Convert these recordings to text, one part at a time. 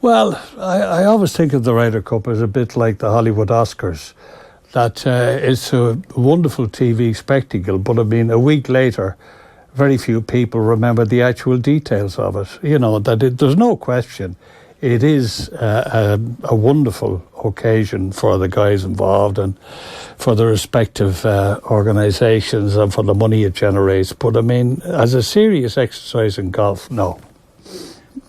Well, I always think of the Ryder Cup as a bit like the Hollywood Oscars, that it's a wonderful TV spectacle, but I mean, a week later, very few people remember the actual details of it. You know, there's no question. It is a wonderful occasion for the guys involved and for the respective organisations and for the money it generates. But I mean, as a serious exercise in golf, no.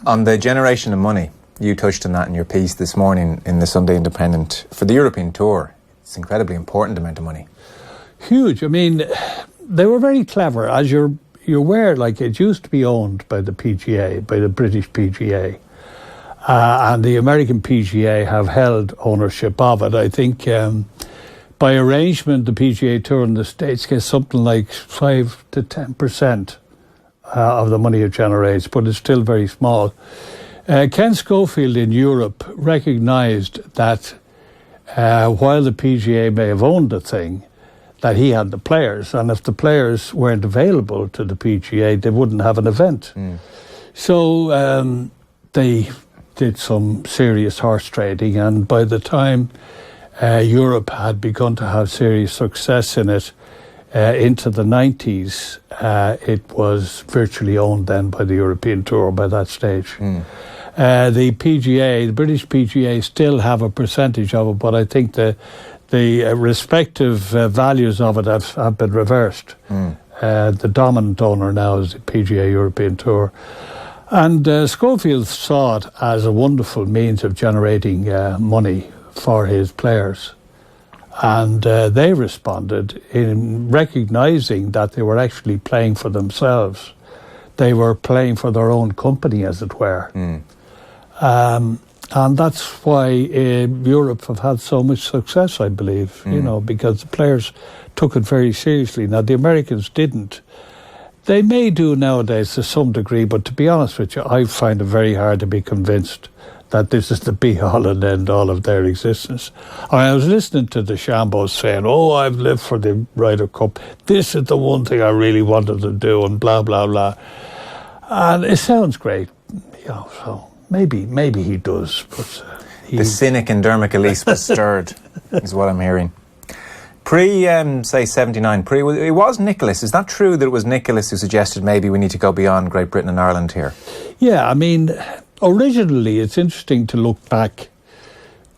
On the generation of money, you touched on that in your piece this morning in the Sunday Independent. For the European Tour, it's an incredibly important amount of money. Huge. I mean, they were very clever. As you're aware, like, it used to be owned by the PGA, by the British PGA. And the American PGA have held ownership of it. I think by arrangement, the PGA Tour in the States gets something like 5 to 10% of the money it generates, but it's still very small. Ken Schofield in Europe recognised that while the PGA may have owned the thing, that he had the players, and if the players weren't available to the PGA, they wouldn't have an event. So they did some serious horse trading, and by the time Europe had begun to have serious success in it into the 90s, it was virtually owned then by the European Tour by that stage. The PGA, the British PGA, still have a percentage of it, but I think the respective values of it have been reversed. The dominant owner now is the PGA European Tour. And Schofield saw it as a wonderful means of generating money for his players. And they responded in recognising that they were actually playing for themselves. They were playing for their own company, as it were. And that's why Europe have had so much success, I believe, you know, because the players took it very seriously. Now, the Americans didn't. They may do nowadays to some degree, but to be honest with you, I find it very hard to be convinced that this is the be-all and end-all of their existence. I was listening to the Shambos saying, oh, I've lived for the Ryder Cup. This is the one thing I really wanted to do, and blah, blah, blah. And it sounds great, you know, so maybe he does. But the cynic in Dermot Gilleece was stirred, is what I'm hearing. Say 79, it was Nicklaus. Is that true that it was Nicklaus who suggested maybe we need to go beyond Great Britain and Ireland here? Yeah, I mean, originally it's interesting to look back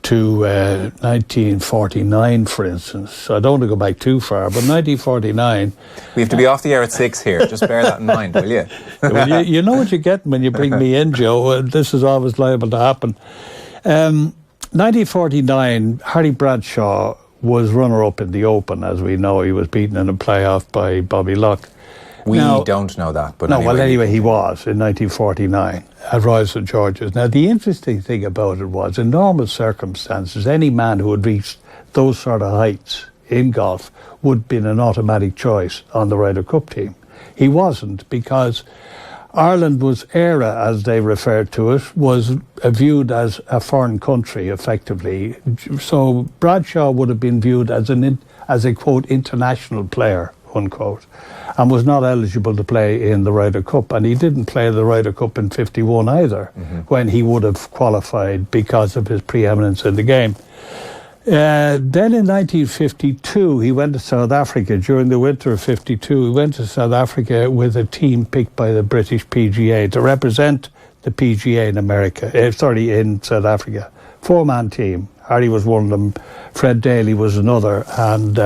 to 1949, for instance. I don't want to go back too far, but 1949... We have to be off the air at 6 here. Just bear that in mind, will you? Well, you know what you get when you bring me in, Joe. This is always liable to happen. 1949, Harry Bradshaw was runner-up in the Open, as we know. He was beaten in a playoff by Bobby Locke. We don't know that, but anyway, he was in 1949 at Royal St George's. Now, the interesting thing about it was, in normal circumstances, any man who had reached those sort of heights in golf would have been an automatic choice on the Ryder Cup team. He wasn't, because Ireland was era, as they referred to it, was viewed as a foreign country, effectively. So Bradshaw would have been viewed as a quote, international player, unquote, and was not eligible to play in the Ryder Cup. And he didn't play the Ryder Cup in 51 either, when he would have qualified because of his preeminence in the game. Then in 1952, he went to South Africa. During the winter of 52, he went to South Africa with a team picked by the British PGA to represent the PGA in in South Africa. 4-man team. Harry was one of them. Fred Daly was another. And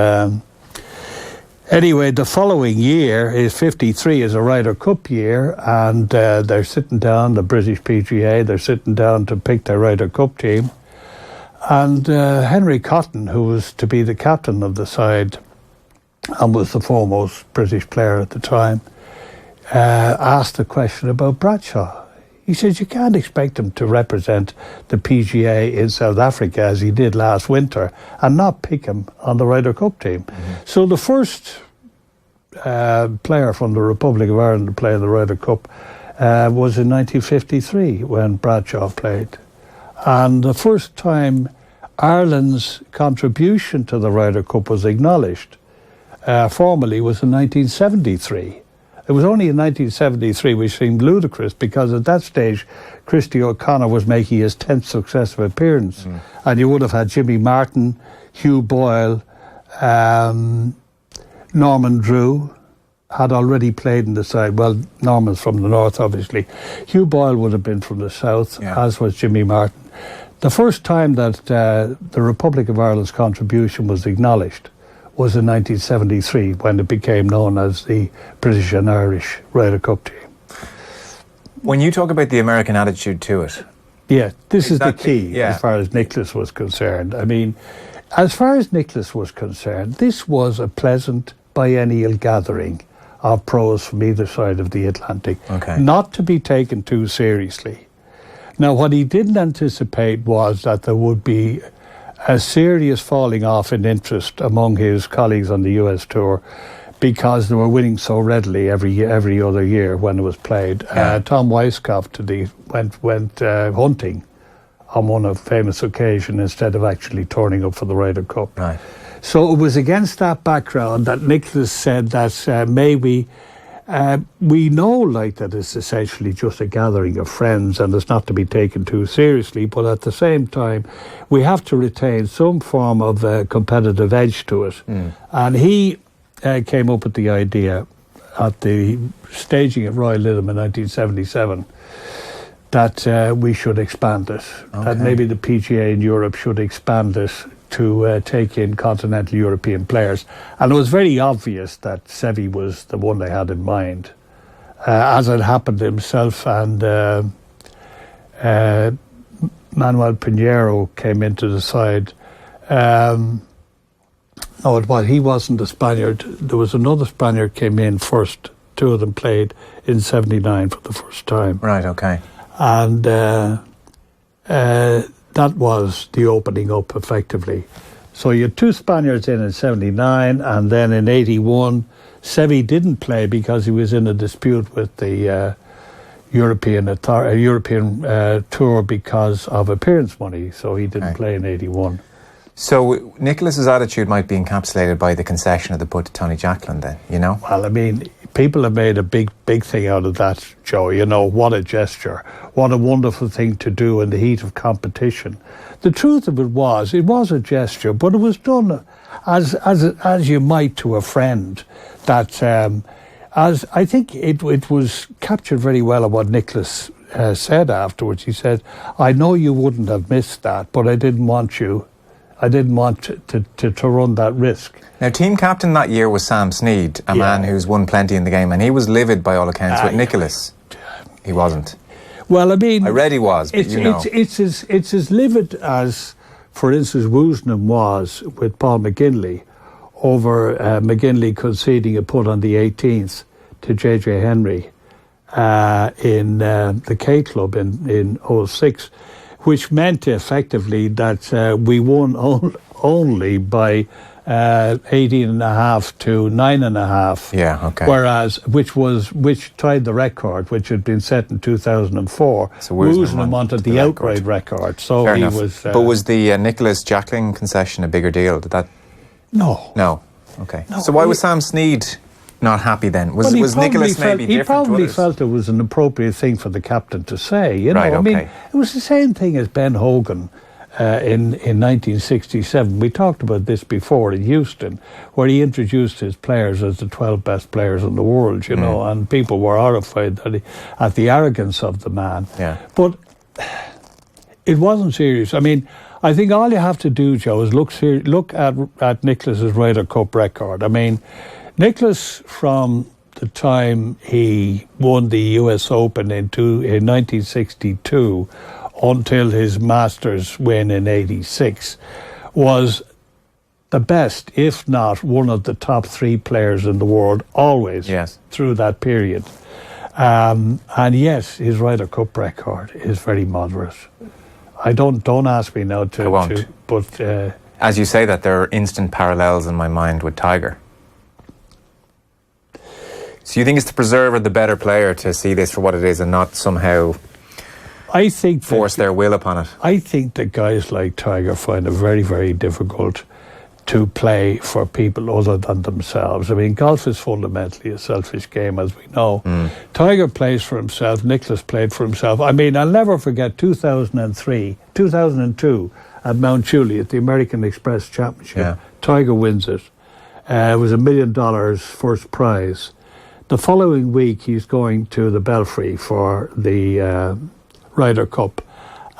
anyway, the following year, is 53, is a Ryder Cup year, and they're sitting down, the British PGA, they're sitting down to pick their Ryder Cup team. And Henry Cotton, who was to be the captain of the side and was the foremost British player at the time, asked a question about Bradshaw. He says, you can't expect him to represent the PGA in South Africa as he did last winter and not pick him on the Ryder Cup team. So the first player from the Republic of Ireland to play in the Ryder Cup was in 1953 when Bradshaw played. And the first time Ireland's contribution to the Ryder Cup was acknowledged formally was in 1973. It was only in 1973, which seemed ludicrous because at that stage, Christy O'Connor was making his 10th successive appearance. And you would have had Jimmy Martin, Hugh Boyle, Norman Drew had already played in the side. Well, Norman's from the north, obviously. Hugh Boyle would have been from the south, as was Jimmy Martin. The first time that the Republic of Ireland's contribution was acknowledged was in 1973, when it became known as the British and Irish Ryder Cup team. When you talk about the American attitude to it... Yeah, this is the key as far as Nicklaus was concerned. I mean, as far as Nicklaus was concerned, this was a pleasant biennial gathering of pros from either side of the Atlantic, not to be taken too seriously. Now, what he didn't anticipate was that there would be a serious falling off in interest among his colleagues on the US tour because they were winning so readily every other year when it was played. Tom Weiskopf went hunting on one of famous occasion instead of actually turning up for the Ryder Cup. Right. So it was against that background that Nicklaus said that maybe we know like that it's essentially just a gathering of friends and it's not to be taken too seriously, but at the same time we have to retain some form of competitive edge to it. And he came up with the idea at the staging at Royal Lytham in 1977 that we should expand it, that maybe the PGA in Europe should expand it to take in continental European players. And it was very obvious that Seve was the one they had in mind. As it happened, himself and Manuel Pinheiro came into the side. He wasn't a Spaniard. There was another Spaniard came in first. Two of them played in 79 for the first time. Right, okay. And that was the opening up, effectively. So you had two Spaniards in 79, and then in 81, Seve didn't play because he was in a dispute with the European tour because of appearance money, so he didn't play in 81. So Nicklaus's attitude might be encapsulated by the concession of the putt to Tony Jacklin then, you know? Well, I mean, people have made a big thing out of that, Joe. You know, what a gesture. What a wonderful thing to do in the heat of competition. The truth of it was a gesture, but it was done as you might to a friend. That, as I think it was captured very well of what Nicklaus said afterwards. He said, I know you wouldn't have missed that, but I didn't want to run that risk. Now, team captain that year was Sam Snead, a man who's won plenty in the game, and he was livid by all accounts with Nicklaus. He wasn't. Well, I mean, I read he was, but it's as livid as, for instance, Woosnam was with Paul McGinley over McGinley conceding a putt on the 18th to J.J. Henry in the K Club in 06. Which meant effectively that we won only by 18.5 to 9.5. Yeah, okay. Whereas, which tied the record, which had been set in 2004. So Woosnam wanted the outright record. So fair he enough. was. But was the Nicklaus Jacklin concession a bigger deal? Did that? No. No. Okay. No, so why was Sam Snead not happy then? Was Nicklaus maybe different? He probably felt it was an appropriate thing for the captain to say. You know, right, okay. I mean, it was the same thing as Ben Hogan in 1967. We talked about this before in Houston, where he introduced his players as the 12 best players in the world. You know, and people were horrified at the arrogance of the man. Yeah. But it wasn't serious. I mean, I think all you have to do, Joe, is look at Nicklaus's Ryder Cup record. I mean, Nicklaus, from the time he won the US Open in 1962 until his Masters win in 86, was the best, if not one of the top three players in the world, always through that period. And yes, his Ryder Cup record is very moderate. Don't ask me now to... I won't. But as you say that, there are instant parallels in my mind with Tiger. So you think it's the preserver, the better player, to see this for what it is and not somehow force their will upon it? I think that guys like Tiger find it very, very difficult to play for people other than themselves. I mean, golf is fundamentally a selfish game, as we know. Tiger plays for himself. Nicklaus played for himself. I mean, I'll never forget 2002 at Mount Juliet, the American Express Championship. Yeah. Tiger wins it. It was $1 million first prize. The following week, he's going to the Belfry for the Ryder Cup.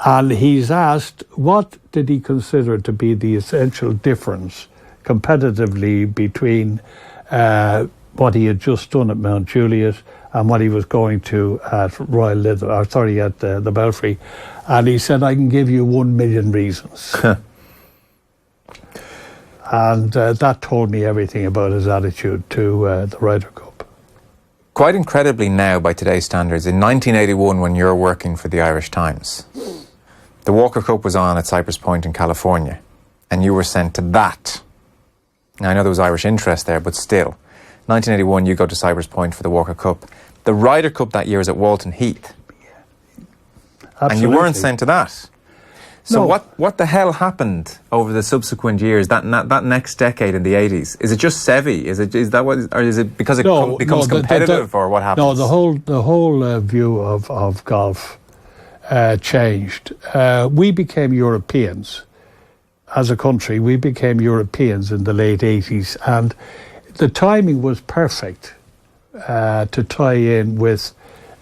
And he's asked, what did he consider to be the essential difference competitively between what he had just done at Mount Juliet and what he was going to at Royal Lytham, at the Belfry. And he said, I can give you 1 million reasons. And that told me everything about his attitude to the Ryder Cup. Quite incredibly now, by today's standards, in 1981, when you're working for the Irish Times, the Walker Cup was on at Cypress Point in California, and you were sent to that. Now, I know there was Irish interest there, but still. 1981, you go to Cypress Point for the Walker Cup. The Ryder Cup that year is at Walton Heath. Absolutely. And you weren't sent to that. So No. what the hell happened over the subsequent years, that next decade in the 80s? Is it just Seve? Is that what, or is it because it becomes competitive, or what happens? No, the whole view of golf changed. We became Europeans as a country. We became Europeans in the late 80s, and the timing was perfect to tie in with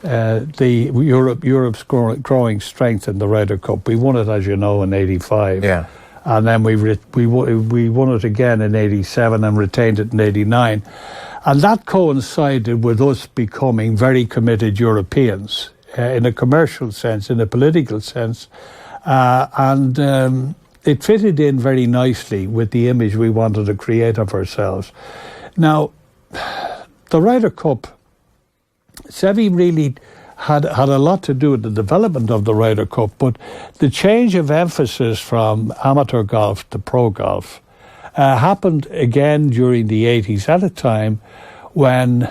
Europe's growing strength in the Ryder Cup. We won it, as you know, in '85. Yeah. And then we won it again in '87 and retained it in '89. And that coincided with us becoming very committed Europeans in a commercial sense, in a political sense. And it fitted in very nicely with the image we wanted to create of ourselves. Now, the Ryder Cup, Seve really had a lot to do with the development of the Ryder Cup, but the change of emphasis from amateur golf to pro golf happened again during the 80s, at a time when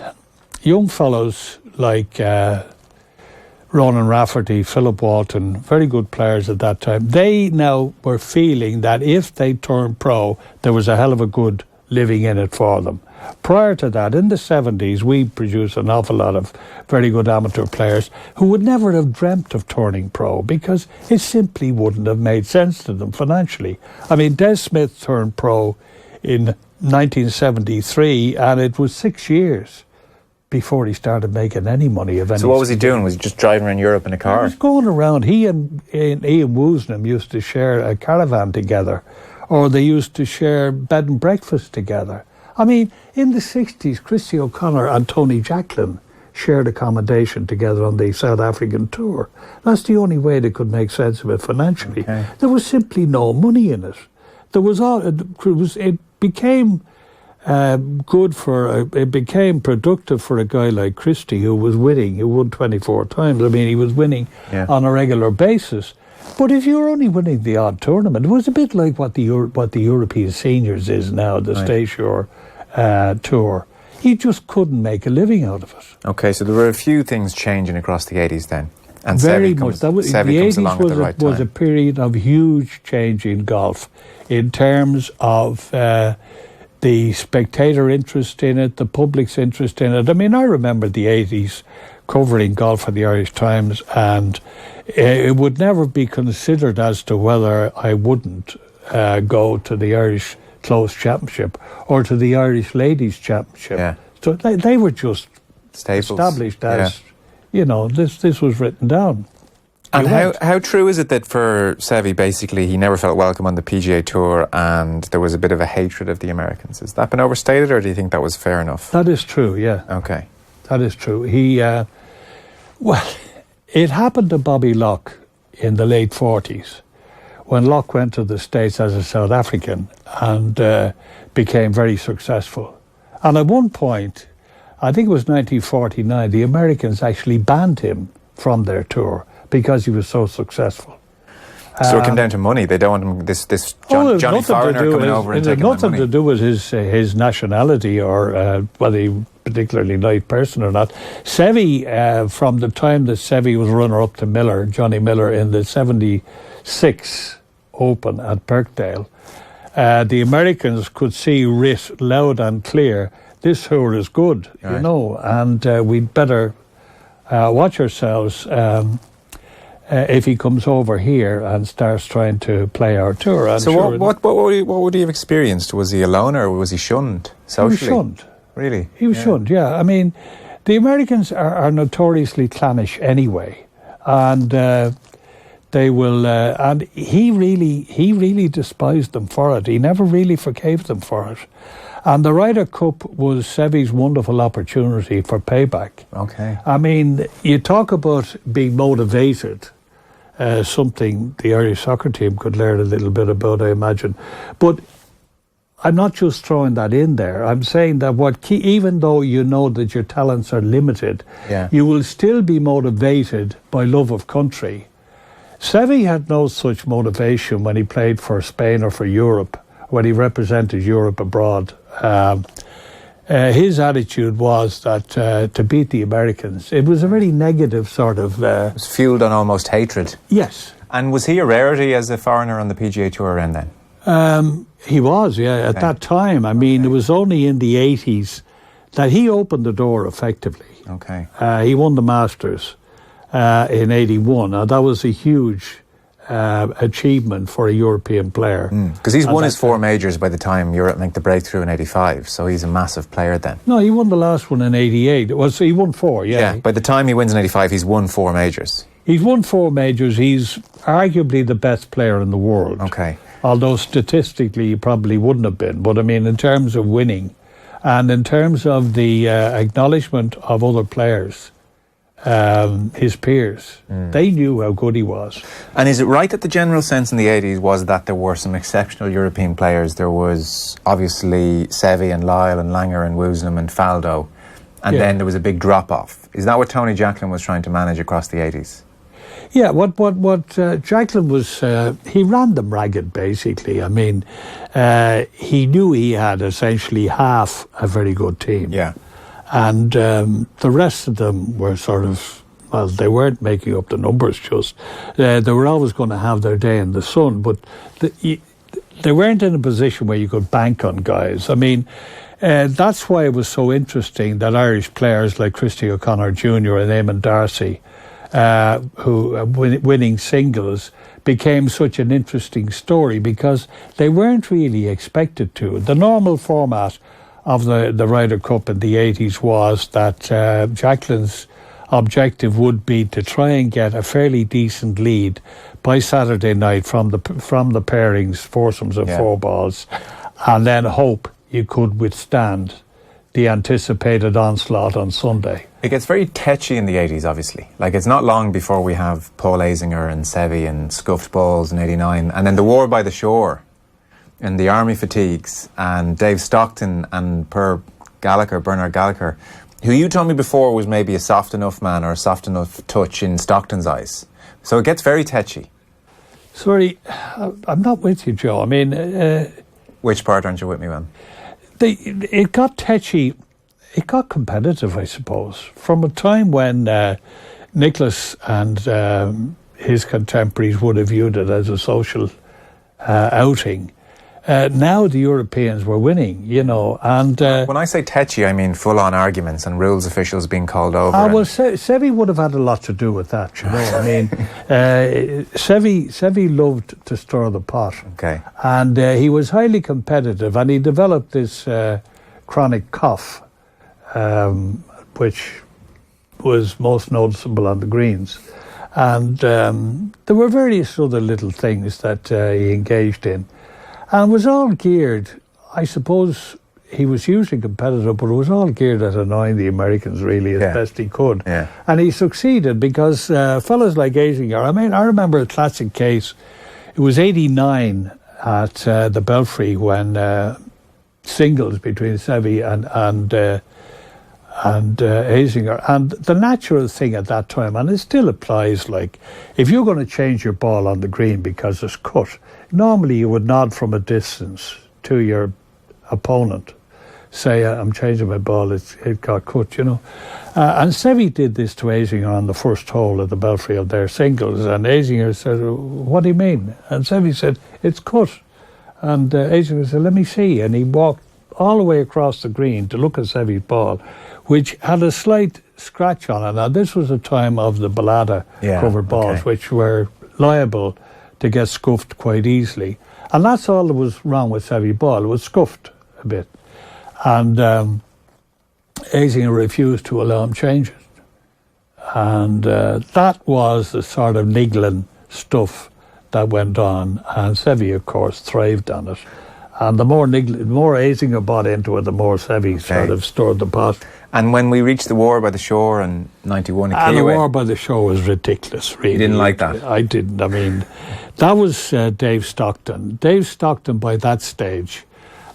young fellows like Ronan Rafferty, Philip Walton, very good players at that time, they now were feeling that if they turned pro, there was a hell of a good living in it for them. Prior to that, in the 70s, we produced an awful lot of very good amateur players who would never have dreamt of turning pro because it simply wouldn't have made sense to them financially. I mean, Des Smith turned pro in 1973, and it was 6 years before he started making any money of any. So what was he doing? Was he just driving around Europe in a car? He was going around. He and Ian Woosnam used to share a caravan together, or they used to share bed and breakfast together. I mean, in the 60s, Christy O'Connor and Tony Jacklin shared accommodation together on the South African tour. That's the only way they could make sense of it financially. Okay. There was simply no money in it. It became it became productive for a guy like Christie, who was winning, who won 24 times. I mean, he was winning on a regular basis. But if you're only winning the odd tournament, it was a bit like what the European Seniors is now, the Stayshore Tour. He just couldn't make a living out of it. Okay, so there were a few things changing across the 80s then. And Very Seve much. comes, The Seve comes along 80s at the right was a time. period of huge change in golf in terms of the spectator interest in it, the public's interest in it. I mean, I remember the 80s covering golf for the Irish Times, and it would never be considered as to whether I wouldn't go to the Irish Close Championship or to the Irish Ladies Championship. Yeah. So they were just Staples. established as, this was written down. And You went. how true is it that for Seve, basically, he never felt welcome on the PGA Tour and there was a bit of a hatred of the Americans? Has that been overstated, or do you think that was fair enough? That is true, yeah. Okay. That is true. It happened to Bobby Locke in the late 40s when Locke went to the States as a South African and became very successful. And at one point, I think it was 1949, the Americans actually banned him from their tour because he was so successable. So it came down to money. They don't want him, this Johnny Foreigner coming over and it had taking their nothing money. to do with his nationality or whether he was a particularly nice person or not. Seve, from the time that Seve was runner-up to Miller, Johnny Miller, in the 76 Open at Birkdale, the Americans could see writ loud and clear, this tour is good, you know, and we'd better watch ourselves if he comes over here and starts trying to play our tour. And so what would he have experienced? Was he a loner or was he shunned socially? He was shunned. Really? He was shunned, yeah. I mean, the Americans are notoriously clannish anyway, and they will. And he really despised them for it. He never really forgave them for it. And the Ryder Cup was Seve's wonderful opportunity for payback. Okay. I mean, you talk about being motivated. Something the Irish soccer team could learn a little bit about, I imagine. But I'm not just throwing that in there. I'm saying that even though you know that your talents are limited, you will still be motivated by love of country. Seve had no such motivation when he played for Spain or for Europe, when he represented Europe abroad. His attitude was that to beat the Americans, it was a very negative sort of... it was fueled on almost hatred. Yes. And was he a rarity as a foreigner on the PGA Tour around then? He was, yeah, at that time. I mean, it was only in the 80s that he opened the door effectively. Okay. He won the Masters in 81. Now, that was a huge achievement for a European player. Because he's won his 4 majors by the time Europe make the breakthrough in 85, so he's a massive player then. No, he won the last one in 88. He won 4, yeah. Yeah, by the time he wins in 85, he's won 4 majors. He's won 4 majors. He's arguably the best player in the world. Okay. Although statistically he probably wouldn't have been. But I mean, in terms of winning and in terms of the acknowledgement of other players, his peers, they knew how good he was. And is it right that the general sense in the 80s was that there were some exceptional European players? There was obviously Seve and Lyle and Langer and Woosnam and Faldo, and then there was a big drop-off. Is that what Tony Jacklin was trying to manage across the 80s? Yeah, what Jacklin was, he ran them ragged, basically. I mean, he knew he had essentially half a very good team. Yeah. And the rest of them were sort of, well, they weren't making up the numbers just. They were always going to have their day in the sun, but they weren't in a position where you could bank on guys. I mean, that's why it was so interesting that Irish players like Christy O'Connor Jr. and Eamon Darcy, who winning singles, became such an interesting story because they weren't really expected to. The normal format of the Ryder Cup in the 80s was that Jacklin's objective would be to try and get a fairly decent lead by Saturday night from the pairings, foursomes and 4 balls, and then hope you could withstand the anticipated onslaught on Sunday. It gets very tetchy in the 80s, obviously. Like, it's not long before we have Paul Azinger and Seve and scuffed balls in 89, and then the war by the shore and the army fatigues and Dave Stockton and Bernard Gallagher, who you told me before was maybe a soft enough man or a soft enough touch in Stockton's eyes. So it gets very tetchy. Sorry, I'm not with you, Joe. I mean... Which part aren't you with me on? It got tetchy. It got competitive, I suppose, from a time when Nicklaus and his contemporaries would have viewed it as a social outing. Now the Europeans were winning, you know, and... when I say tetchy, I mean full-on arguments and rules officials being called over. Well, Seve would have had a lot to do with that, you know. I mean, Seve loved to stir the pot. Okay. And he was highly competitive, and he developed this chronic cough, which was most noticeable on the greens. And there were various other little things that he engaged in. And it was all geared, I suppose he was hugely competitive, but it was all geared at annoying the Americans really as best he could. Yeah. And he succeeded because fellas like Azinger, I mean, I remember a classic case. It was 89 at the Belfry when singles between Seve and Azinger. And the natural thing at that time, and it still applies, like, if you're going to change your ball on the green because it's cut, normally you would nod from a distance to your opponent, say, I'm changing my ball, it got cut, you know. And Seve did this to Azinger on the first hole at the Belfry of their singles, and Azinger said, what do you mean? And Seve said, it's cut. And Azinger said, let me see. And he walked all the way across the green to look at Seve's ball, which had a slight scratch on it. Now, this was a time of the balata covered balls, which were liable to get scuffed quite easily. And that's all that was wrong with Seve's ball. It was scuffed a bit. And Azinger refused to allow him change it. And that was the sort of niggling stuff that went on. And Seve, of course, thrived on it. And the more Azinger bought into it, the more Seve sort of stirred the pot. And when we reached the war by the shore in 91 in And the war by the shore was ridiculous, really. You didn't like that? I didn't. I mean, that was Dave Stockton. Dave Stockton, by that stage,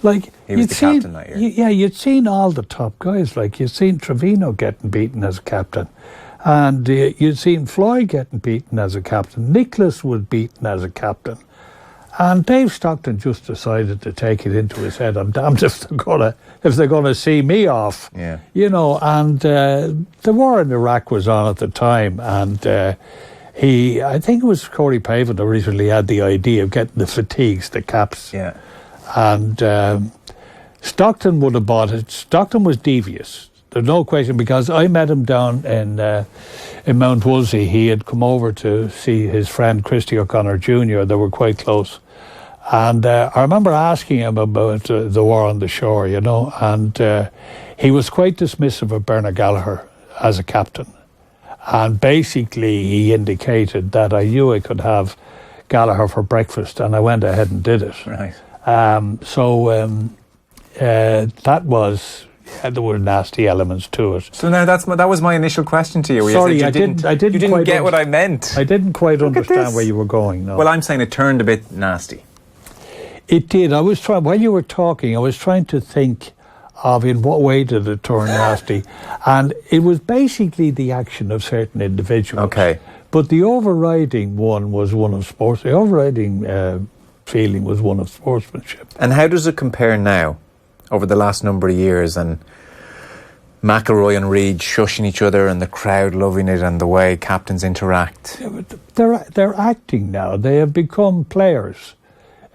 like... He was the captain that year. Yeah, you'd seen all the top guys. Like, you'd seen Trevino getting beaten as a captain. And you'd seen Floyd getting beaten as a captain. Nicklaus was beaten as a captain. And Dave Stockton just decided to take it into his head. I'm damned if they're gonna see me off. Yeah. You know, and the war in Iraq was on at the time, and I think it was Corey Pavin originally had the idea of getting the fatigues, the caps. Yeah. And Stockton would have bought it. Stockton was devious. There's no question, because I met him down in Mount Woolsey. He had come over to see his friend Christy O'Connor Jr. They were quite close. And I remember asking him about the war on the shore, you know, and he was quite dismissive of Bernard Gallagher as a captain. And basically he indicated that I knew I could have Gallagher for breakfast, and I went ahead and did it. Right. That was... Yeah, there were nasty elements to it. So now that was my initial question to you. Sorry, you didn't quite get what I meant. I didn't quite understand where you were going. No. Well, I'm saying it turned a bit nasty. It did. While you were talking, I was trying to think of in what way did it turn nasty, and it was basically the action of certain individuals. Okay. But the overriding one was one of sports. The overriding feeling was one of sportsmanship. And how does it compare now, over the last number of years, and McIlroy and Reid shushing each other and the crowd loving it and the way captains interact? Yeah, but they're acting now. They have become players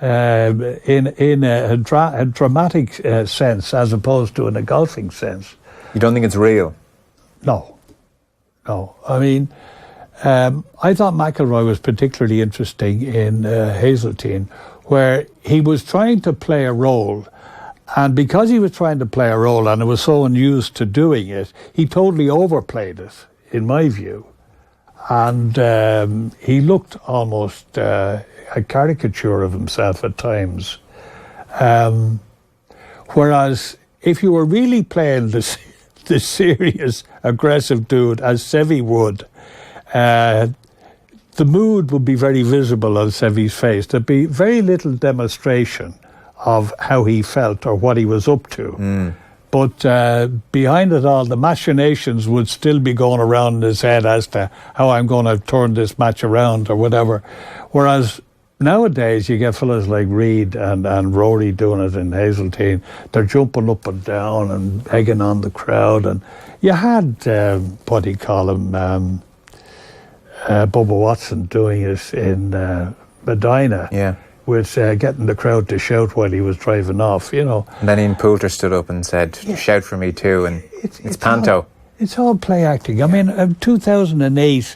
in a dramatic sense as opposed to in a golfing sense. You don't think it's real? No. I mean, I thought McIlroy was particularly interesting in Hazeltine, where he was trying to play a role. And because he was trying to play a role and was so unused to doing it, he totally overplayed it, in my view. And he looked almost a caricature of himself at times. Whereas if you were really playing the serious, aggressive dude, as Seve would, the mood would be very visible on Seve's face. There'd be very little demonstration of how he felt or what he was up to. But behind it all, the machinations would still be going around in his head as to how I'm going to turn this match around or whatever. Whereas nowadays you get fellas like Reid and Rory doing it in Hazeltine. They're jumping up and down and egging on the crowd. And you had, what do you call him, Bubba Watson doing it in Medina. Yeah. With getting the crowd to shout while he was driving off, you know. And then Ian Poulter stood up and said, shout for me too, and it's panto. It's all play acting. I mean, 2008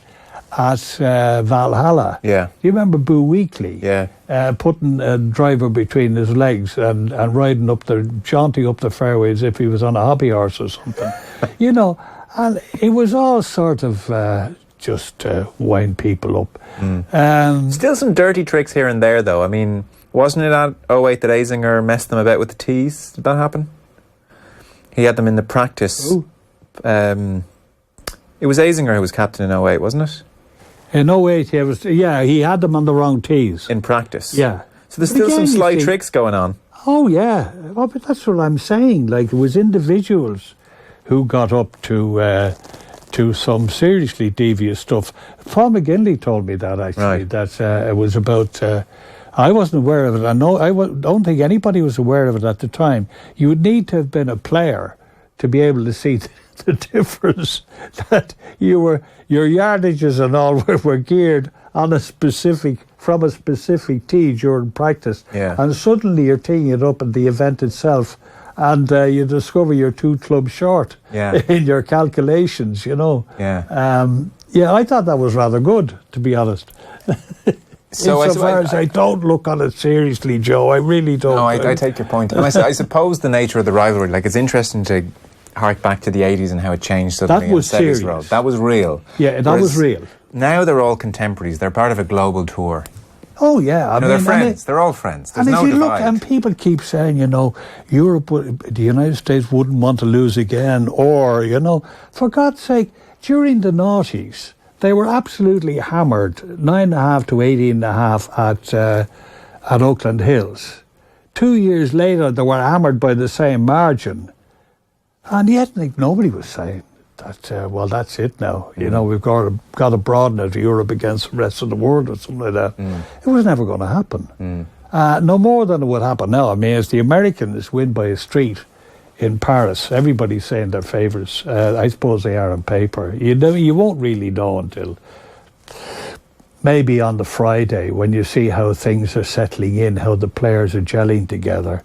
at Valhalla. Yeah. Do you remember Boo Weekley? Yeah. Putting a driver between his legs and riding jaunting up the fairway as if he was on a hobby horse or something. You know, and it was all sort of... just wind people up. Still some dirty tricks here and there, though. I mean, wasn't it at 08 that Azinger messed them about with the tees? Did that happen? He had them in the practice. It was Azinger who was captain in 08, wasn't it? In 08, he had them on the wrong tees. In practice? Yeah. So there's still some sly tricks going on. Oh, yeah. Well, but that's what I'm saying. Like, it was individuals who got up to some seriously devious stuff. Paul McGinley told me that, actually, right. That it was about... I wasn't aware of it. I don't think anybody was aware of it at the time. You would need to have been a player to be able to see the difference, that your yardages and all were geared on a specific from a specific tee during practice, Yeah. and suddenly you're teeing it up at the event itself, and you discover you're 2 clubs short in your calculations, you know. Yeah. I thought that was rather good, to be honest. So Insofar as I don't look on it seriously, Joe, I really don't. No, I take your point. And I suppose the nature of the rivalry, like, it's interesting to hark back to the 80s and how it changed suddenly. That was on Seve's serious. road. That was real. Yeah, that was real. Now they're all contemporaries. They're part of a global tour. Oh, yeah. I mean, they're friends. They're all friends. There's and no if you divide. look, and people keep saying, you know, the United States wouldn't want to lose again, or, you know, for God's sake, during the noughties, they were absolutely hammered, 9.5 to 18.5 at Oakland Hills. 2 years later, they were hammered by the same margin. And yet, like, nobody was saying that, well, that's it now. You know, we've got to broaden it to Europe against the rest of the world or something like that. It was never going to happen. No more than it would happen now. I mean, as the Americans win by a street in Paris, everybody's saying they're favourites. I suppose they are on paper. You won't really know until maybe on the Friday when you see how things are settling in, how the players are gelling together.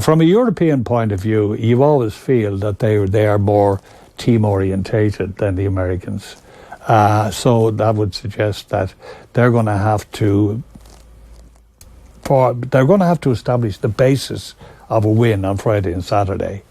From a European point of view, you always feel that they are more team orientated than the Americans. So that would suggest that they're going to have to establish the basis of a win on Friday and Saturday,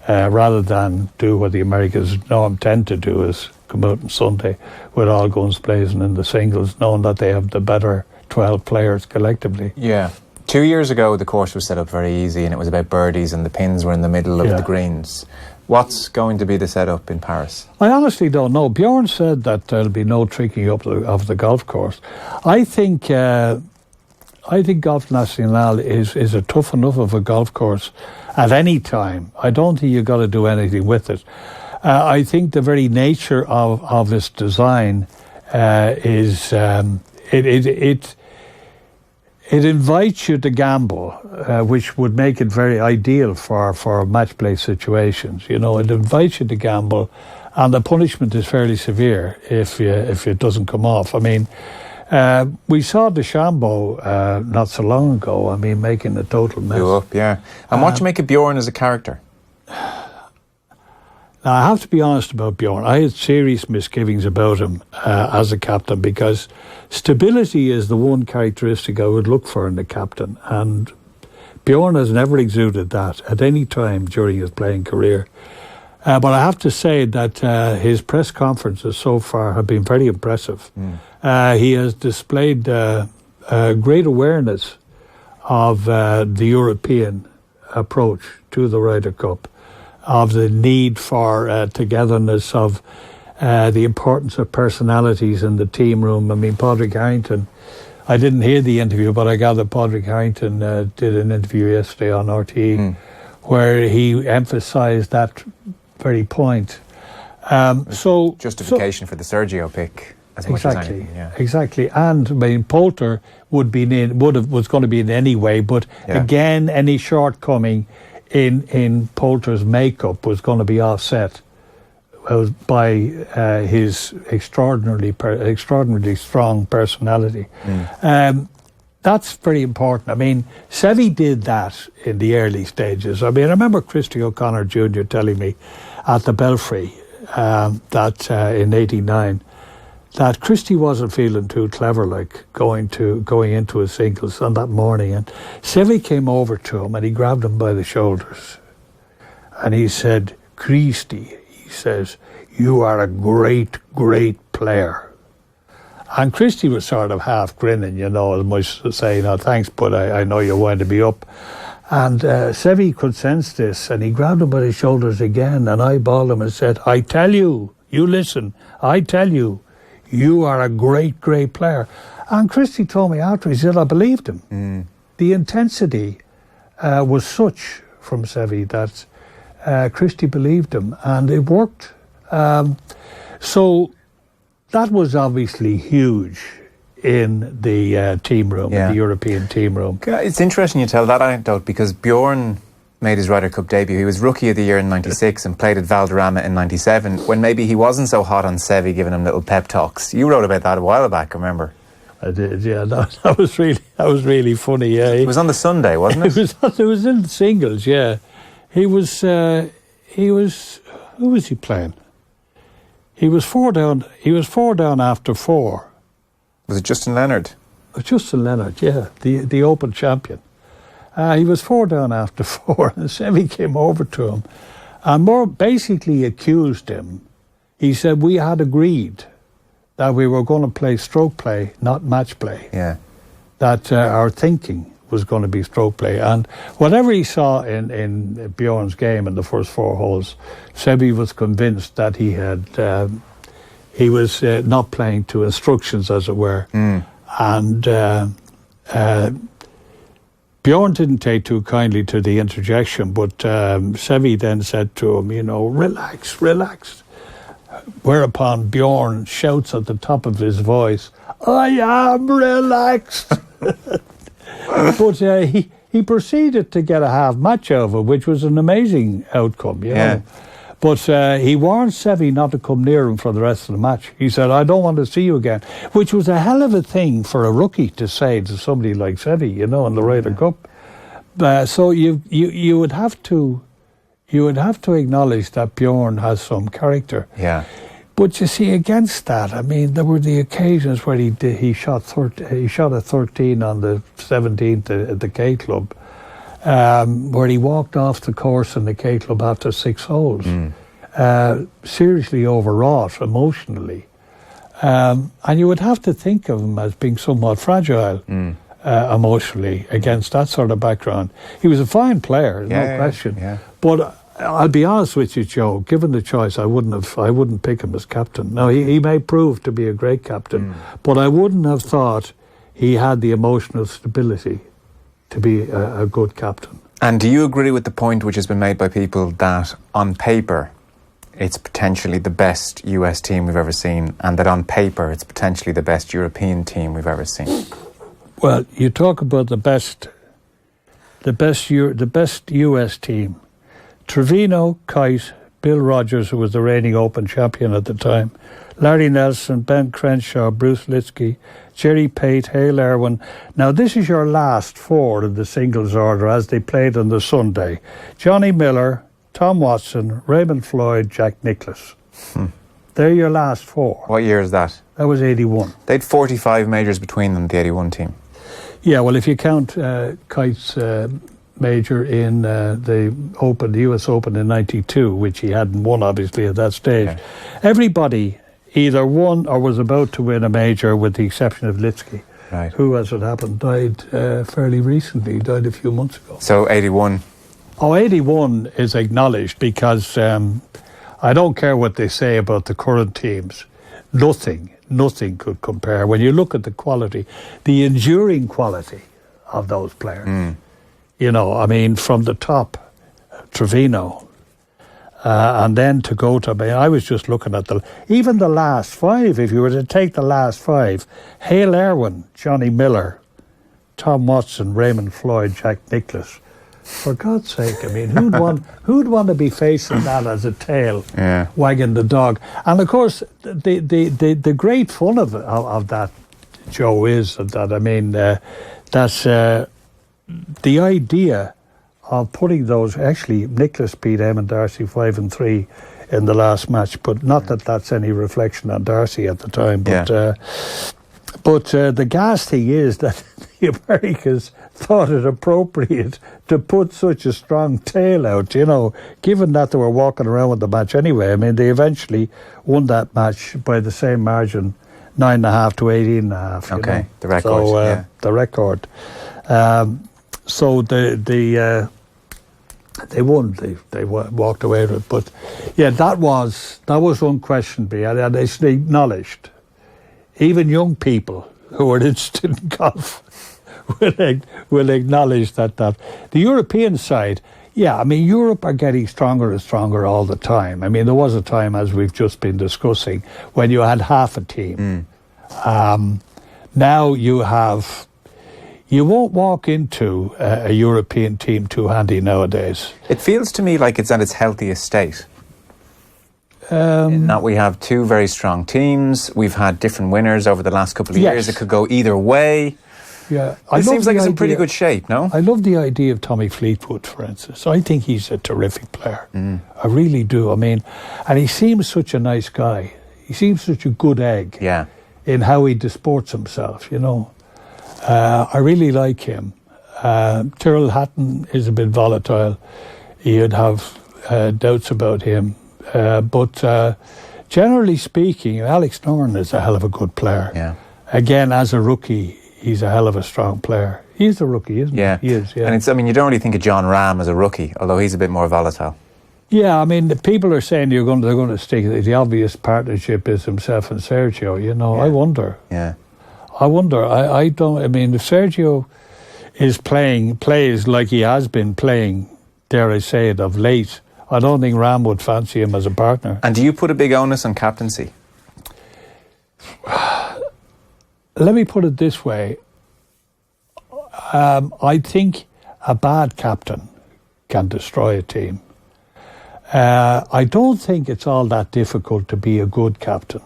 rather than do what the Americans tend to do, is come out on Sunday with all guns blazing in the singles, knowing that they have the better 12 players collectively. Yeah. 2 years ago, the course was set up very easy, and it was about birdies, and the pins were in the middle of the greens. What's going to be the setup in Paris? I honestly don't know. Bjorn said that there'll be no tricking up of the golf course. I think Golf National is a tough enough of a golf course at any time. I don't think you've got to do anything with it. I think the very nature of its design is it invites you to gamble, which would make it very ideal for match play situations. You know, it invites you to gamble, and the punishment is fairly severe if it doesn't come off. I mean, we saw DeChambeau not so long ago. I mean, making a total mess. Blew up, yeah. And what do you make of Bjorn as a character? Now, I have to be honest about Bjorn. I had serious misgivings about him as a captain, because stability is the one characteristic I would look for in a captain, and Bjorn has never exuded that at any time during his playing career. But I have to say that his press conferences so far have been very impressive. He has displayed great awareness of the European approach to the Ryder Cup, of the need for togetherness, of the importance of personalities in the team room. I mean, Pádraig Harrington, I didn't hear the interview, but I gather Pádraig Harrington did an interview yesterday on RTE where he emphasised that very point. So justification for the Sergio pick. As much as anything, exactly. And I mean, Poulter was going to be in anyway, but again, any shortcoming in Poulter's makeup was going to be offset by his extraordinarily strong personality. That's very important. I mean, Seve did that in the early stages. I mean, I remember Christy O'Connor Jr. telling me at the Belfry that in '89 that Christy wasn't feeling too clever, like going into a singles on that morning, and Seve came over to him and he grabbed him by the shoulders, and he said, "Christy," he says, "you are a great, great player." And Christy was sort of half grinning, you know, as much as saying, "Oh, thanks, but I know you're going to be up." And Seve could sense this, and he grabbed him by the shoulders again and eyeballed him and said, "I tell you, you listen, I tell you, you are a great, great player." And Christy told me after, he said, I believed him. The intensity was such from Seve that Christy believed him, and it worked. So that was obviously huge in the team room, in the European team room. It's interesting you tell that anecdote, because Bjorn made his Ryder Cup debut. He was Rookie of the Year in '96 and played at Valderrama in '97, when maybe he wasn't so hot on Seve, giving him little pep talks. You wrote about that a while back, remember? I did, yeah. That was really funny. Yeah, It was on the Sunday, wasn't it? It was in the singles. Yeah, he was. Who was he playing? He was 4 down. He was 4 down after 4. Was it Justin Leonard? Justin Leonard, yeah, the Open champion. He was 4 down after 4, and Seve came over to him and basically accused him. He said we had agreed that we were going to play stroke play, not match play. Yeah. That our thinking was going to be stroke play. And whatever he saw in Bjorn's game in the first 4 holes, Seve was convinced that he was not playing to instructions, as it were. And Bjorn didn't take too kindly to the interjection, but Seve then said to him, relax. Whereupon Bjorn shouts at the top of his voice, I am relaxed. But he proceeded to get a half match out of it, which was an amazing outcome, you know. But he warned Seve not to come near him for the rest of the match. He said, I don't want to see you again, which was a hell of a thing for a rookie to say to somebody like Seve, in the Ryder Cup. So you would have to acknowledge that Bjorn has some character. Yeah. But you see, against that, I mean, there were the occasions where he shot a 13 on the 17th at the K Club, where he walked off the course in the K Club after 6 holes, seriously overwrought emotionally. And you would have to think of him as being somewhat fragile emotionally against that sort of background. He was a fine player, no question. Yeah. But I'll be honest with you, Joe. Given the choice, I wouldn't pick him as captain. Now he may prove to be a great captain, but I wouldn't have thought he had the emotional stability to be a good captain. And do you agree with the point which has been made by people that on paper it's potentially the best US team we've ever seen, and that on paper it's potentially the best European team we've ever seen? Well, you talk about the best US team. Trevino, Kite, Bill Rogers, who was the reigning Open champion at the time, Larry Nelson, Ben Crenshaw, Bruce Litsky, Jerry Pate, Hale Irwin. Now, this is your last 4 in the singles order as they played on the Sunday. Johnny Miller, Tom Watson, Raymond Floyd, Jack Nicklaus. They're your last 4. What year is that? That was 81. They had 45 majors between them, the 81 team. Yeah, well, if you count Kite's major in the US Open in 92, which he hadn't won, obviously, at that stage. Okay. Everybody either won or was about to win a major, with the exception of Litsky, who, as it happened, died fairly recently. He died a few months ago. So 81. Oh, 81 is acknowledged because I don't care what they say about the current teams. Nothing could compare. When you look at the quality, the enduring quality of those players. I mean, from the top, Trevino, and then to go to, I was just looking at even the last 5, if you were to take the last 5, Hale Irwin, Johnny Miller, Tom Watson, Raymond Floyd, Jack Nicklaus. For God's sake, I mean, who'd want to be facing that as a tail wagging the dog? And of course, the great fun of that, Joe, is that, I mean, that's the idea of putting those. Actually, Nicklaus beat Eamon Darcy 5 and 3 in the last match, but not that that's any reflection on Darcy at the time. But the gas thing is that the Americans thought it appropriate to put such a strong tail out, given that they were walking around with the match anyway. I mean, they eventually won that match by the same margin, 9.5 to 18.5. Okay, the record. So the record. So they won. They walked away with it. But yeah, that was unquestionably, and it's acknowledged. Even young people who are interested in golf will acknowledge that the European side. Yeah, I mean, Europe are getting stronger and stronger all the time. I mean, there was a time, as we've just been discussing, when you had half a team. Now you won't walk into a European team too handy nowadays. It feels to me like it's at its healthiest state. In that we have two very strong teams. We've had different winners over the last couple of years. It could go either way. Yeah, It seems like it's in pretty good shape, no? I love the idea of Tommy Fleetwood, for instance. I think he's a terrific player. I really do. I mean, and he seems such a nice guy. He seems such a good egg in how he disports himself, you know. I really like him. Tyrrell Hatton is a bit volatile. You'd have doubts about him. But generally speaking, Alex Noren is a hell of a good player. Yeah. Again, as a rookie, he's a hell of a strong player. He's a rookie, isn't he? He is, yeah. And it's, I mean, you don't really think of John Ram as a rookie, although he's a bit more volatile. Yeah, I mean, the people are saying they're going to stick. The obvious partnership is himself and Sergio. You know, I wonder. Yeah. I wonder. I don't. I mean, if Sergio plays like he has been playing, dare I say it, of late, I don't think Ram would fancy him as a partner. And do you put a big onus on captaincy? Let me put it this way. I think a bad captain can destroy a team. I don't think it's all that difficult to be a good captain.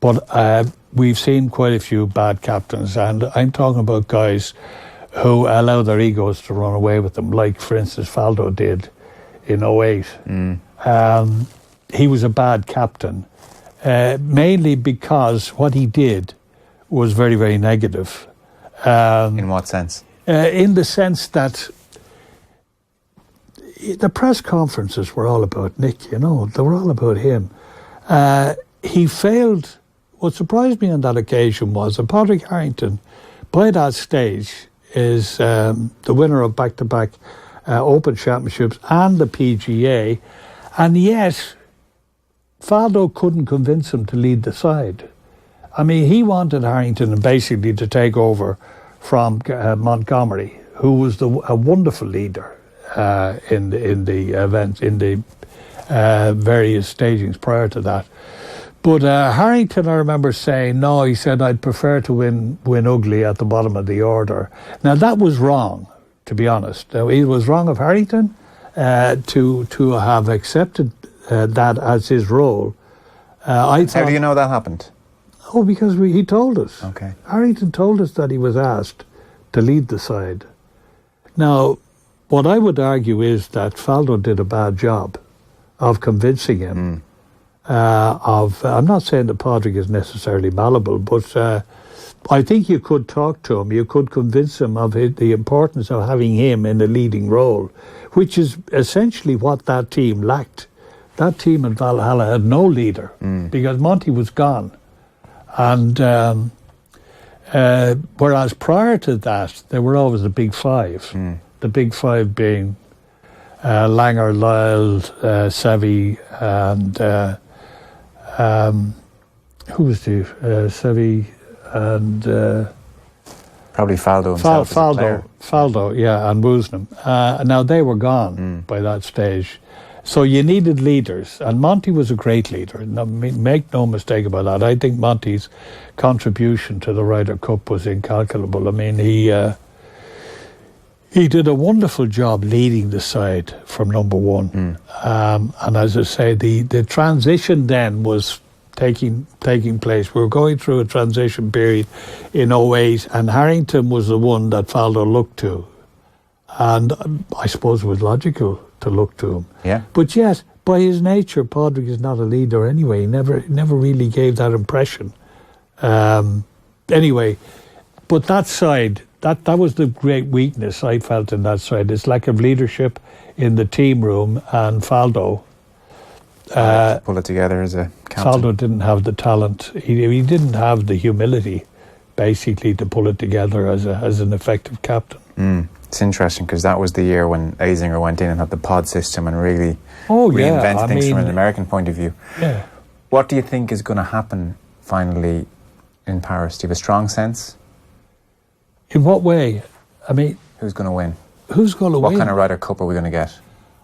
But we've seen quite a few bad captains, and I'm talking about guys who allow their egos to run away with them, like, for instance, Faldo did in 08. He was a bad captain, mainly because what he did was very, very negative. In what sense? In the sense that the press conferences were all about Nick, you know. They were all about him. He failed. What surprised me on that occasion was that Pádraig Harrington, by that stage, is the winner of back-to-back Open Championships and the PGA, and yet Faldo couldn't convince him to lead the side. I mean, he wanted Harrington basically to take over from Montgomery, who was a wonderful leader in the event, in the various stagings prior to that. But Harrington, I remember saying, no, he said, I'd prefer to win ugly at the bottom of the order. Now, that was wrong, to be honest. It was wrong of Harrington to have accepted that as his role. How do you know that happened? Oh, because he told us. Okay. Harrington told us that he was asked to lead the side. Now, what I would argue is that Faldo did a bad job of convincing him. I'm not saying that Pádraig is necessarily malleable, but I think you could talk to him. You could convince him of the importance of having him in a leading role, which is essentially what that team lacked. That team in Valhalla had no leader because Monty was gone. And whereas prior to that, there were always the big five. The big five being Langer, Lyle, Seve, and who was the Seve and probably Faldo himself. Faldo, yeah, and Woosnam. Now they were gone by that stage. So you needed leaders, and Monty was a great leader. No, make no mistake about that. I think Monty's contribution to the Ryder Cup was incalculable. I mean, he did a wonderful job leading the side from number one. And as I say, the transition then was taking place. We were going through a transition period in 08, and Harrington was the one that Faldo looked to. And I suppose it was logical to look to him. Yeah. But yet, by his nature, Pádraig is not a leader anyway. He never really gave that impression. Anyway, but that side, that was the great weakness I felt in that side. It's lack of leadership in the team room, and Faldo. To pull it together as a captain. Faldo didn't have the talent. He didn't have the humility, basically, to pull it together as an effective captain. It's interesting because that was the year when Azinger went in and had the pod system and really reinvented things from an American point of view. Yeah. What do you think is going to happen finally in Paris? Do you have a strong sense? In what way? I mean, who's going to win? Who's going to win? What kind of Ryder Cup are we going to get?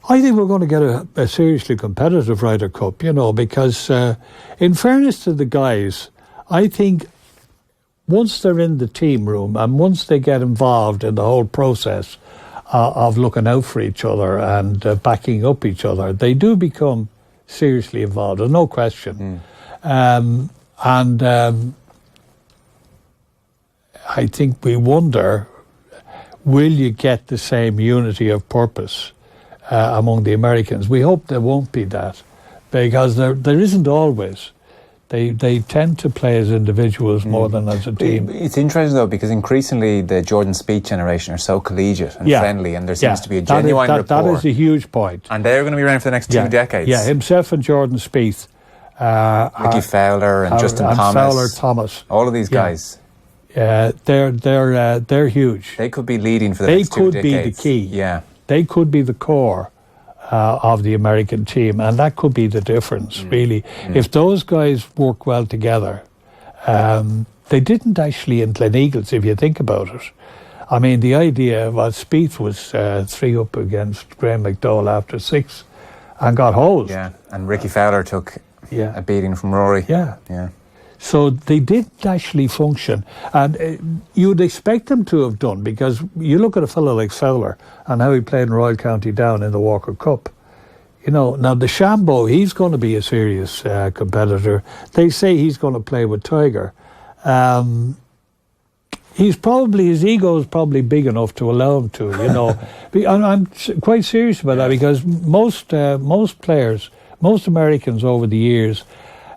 I think we're going to get a seriously competitive Ryder Cup, you know, because in fairness to the guys, I think once they're in the team room and once they get involved in the whole process of looking out for each other and backing up each other, they do become seriously involved. There's no question. I think we wonder, will you get the same unity of purpose among the Americans? We hope there won't be that, because there isn't always. They tend to play as individuals more than as a team. It's interesting, though, because increasingly the Jordan Spieth generation are so collegiate and friendly, and there seems to be a genuine rapport. That is a huge point. And they're going to be around for the next 2 decades. Yeah, himself and Jordan Spieth. Rickie Fowler and Justin Thomas. Fowler, Thomas. All of these guys. They're huge. They could be leading for the next 2 decades. They could be the key. Yeah. They could be the core of the American team, and that could be the difference, really. If those guys work well together. They didn't actually in Gleneagles, if you think about it. I mean, the idea was Spieth was 3 up against Graham McDowell after 6 and got hosed. Yeah, and Rickie Fowler took a beating from Rory. Yeah. So they didn't actually function, and you'd expect them to have done, because you look at a fellow like Fowler and how he played in Royal County Down in the Walker Cup. You know, now the Shambo, he's going to be a serious competitor. They say he's going to play with Tiger. His ego is probably big enough to allow him to, you know. I'm quite serious about that, because most players, most Americans over the years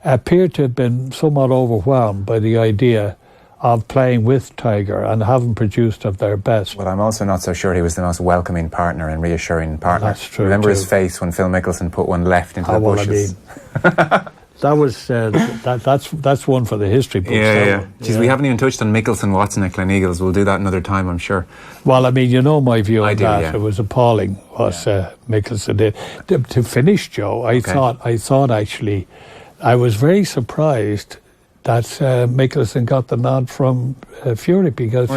appear to have been somewhat overwhelmed by the idea of playing with Tiger and haven't produced of their best. Well, I'm also not so sure he was the most welcoming partner and reassuring partner. That's true. Remember his face when Phil Mickelson put one left into the bushes? That was that's one for the history books. Geez, we haven't even touched on Mickelson Watson at Gleneagles. We'll do that another time, I'm sure. Well, I mean, you know my view on that. It was appalling what Mickelson did. To finish, Joe, I thought actually, I was very surprised that Mickelson got the nod from Furyk, because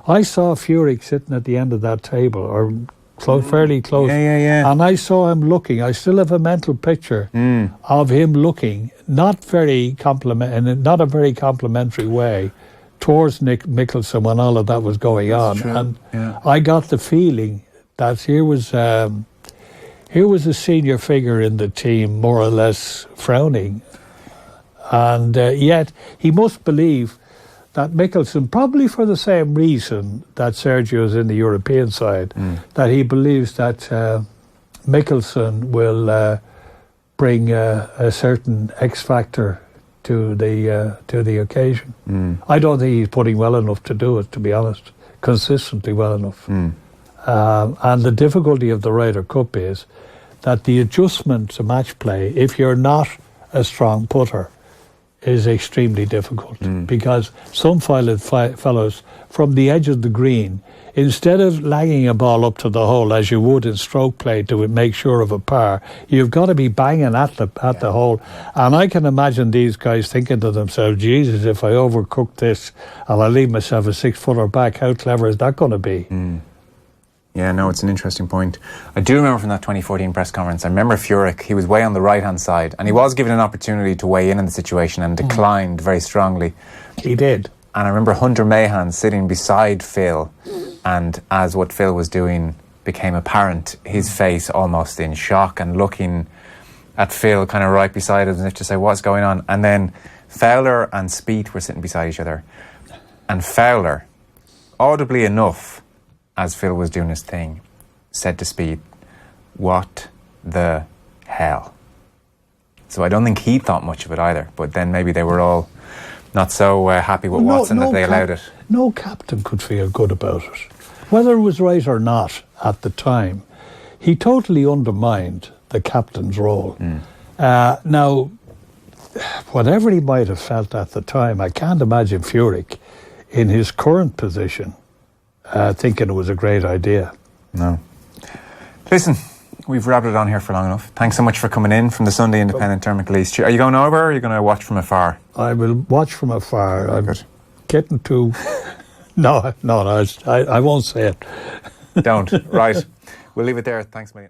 I saw Furyk sitting at the end of that table, or fairly close. And I saw him looking. I still have a mental picture of him looking, not a very complimentary way, towards Mickelson when all of that was going on. And I got the feeling that here was a senior figure in the team more or less frowning. And yet he must believe that Mickelson, probably for the same reason that Sergio's in the European side, that he believes that Mickelson will bring a certain X factor to the occasion. I don't think he's putting well enough to do it, to be honest, consistently well enough. And the difficulty of the Ryder Cup is that the adjustment to match play, if you're not a strong putter, is extremely difficult, because some fellows from the edge of the green, instead of lagging a ball up to the hole as you would in stroke play to make sure of a par, you've got to be banging at the hole. And I can imagine these guys thinking to themselves, Jesus, if I overcook this and I leave myself a 6-footer back, how clever is that going to be? Yeah, no, it's an interesting point. I do remember from that 2014 press conference, I remember Furyk, he was way on the right-hand side, and he was given an opportunity to weigh in the situation and declined very strongly. He did. And I remember Hunter Mahan sitting beside Phil, and as what Phil was doing became apparent, his face almost in shock and looking at Phil kind of right beside him as if to say, what's going on? And then Fowler and Spieth were sitting beside each other. And Fowler, audibly enough, as Phil was doing his thing, said to Spieth, what the hell? So I don't think he thought much of it either, but then maybe they were all not so happy with Watson that they allowed it. No captain could feel good about it. Whether it was right or not at the time, he totally undermined the captain's role. Now, whatever he might have felt at the time, I can't imagine Furyk in his current position thinking it was a great idea. No. Listen, we've rabbled on here for long enough. Thanks so much for coming in from the Sunday Independent, Dermot Gilleece. Are you going over, or are you going to watch from afar? I will watch from afar. I'm good. Getting to... No, I won't say it. Don't. Right. We'll leave it there. Thanks, mate.